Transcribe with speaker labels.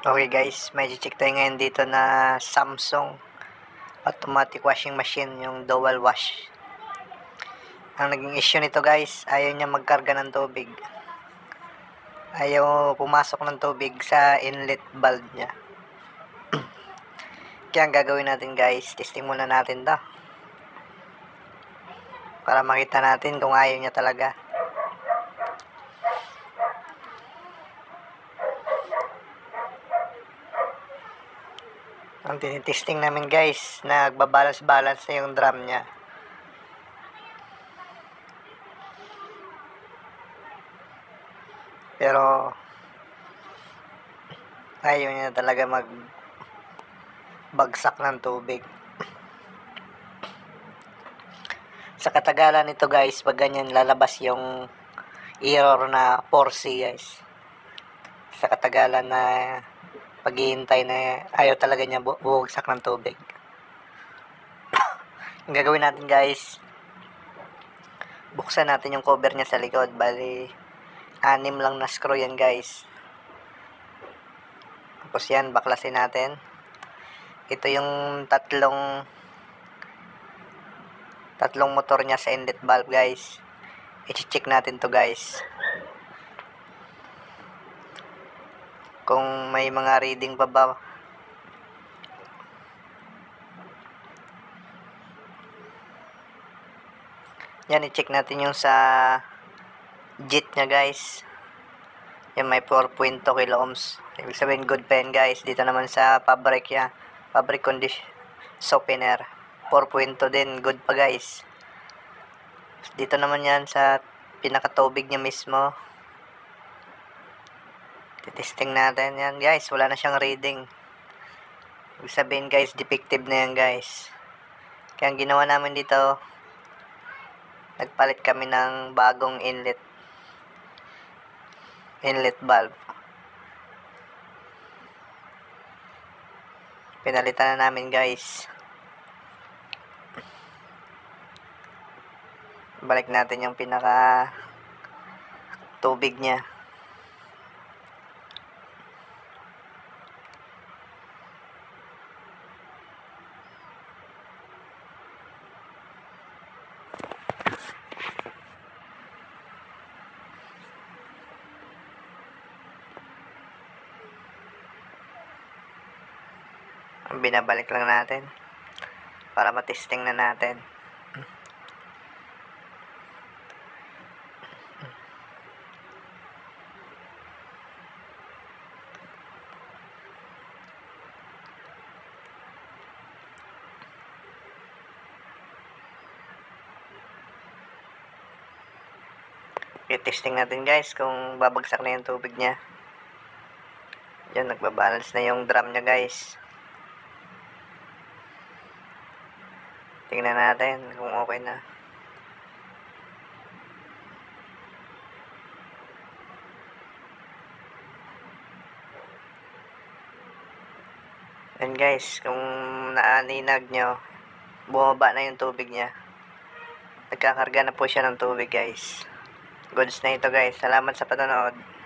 Speaker 1: Okay guys, may check tayo ngayon dito na Samsung automatic washing machine, yung dual wash. Ang naging issue nito guys, ayaw niya magkarga ng tubig. Ayaw pumasok ng tubig sa inlet valve niya. Kaya ang gagawin natin guys, testing muna natin to. Para makita natin kung ayaw niya talaga. Ang tinitesting namin guys, nagbabalance-balance na yung drum niya. Pero ayaw niya talaga magbagsak ng tubig. Sa katagalan nito guys, pag ganyan lalabas yung error na 4C guys. Sa katagalan na paghihintay na ayaw talaga niya bubagsak ng tubig. Ang gagawin natin guys, buksan natin yung cover niya sa likod. Bali 6 lang na screw yan guys. Tapos yan, baklasin natin. Ito yung tatlong motor niya sa inlet valve guys. I-check natin to guys, kung may mga reading pa ba. Yan, i-check natin yung sa jet niya guys. Yan, may 4.2 kilo ohms. Ibig sabihin good pa yan guys. Dito naman sa fabric niya, fabric condition softener, 4.2 din, good pa guys. Dito naman yan sa pinakatubig niya mismo. Testing natin yan guys, wala na siyang reading. Ibig sabihin guys, defective na yan guys. Kaya ang ginawa namin dito, nagpalit kami ng bagong inlet valve. Pinalitan na namin guys. Balik natin yung pinaka tubig niya. Binabalik lang natin para matesting na natin. I-testing natin guys kung babagsak na yung tubig niya. Yan, nagbabalance na yung drum niya guys. Tingnan natin kung okay na. Yan guys, kung naaninag nyo, bumaba na yung tubig niya. Nagkakarga na po siya ng tubig guys. Goods na ito guys. Salamat sa panonood.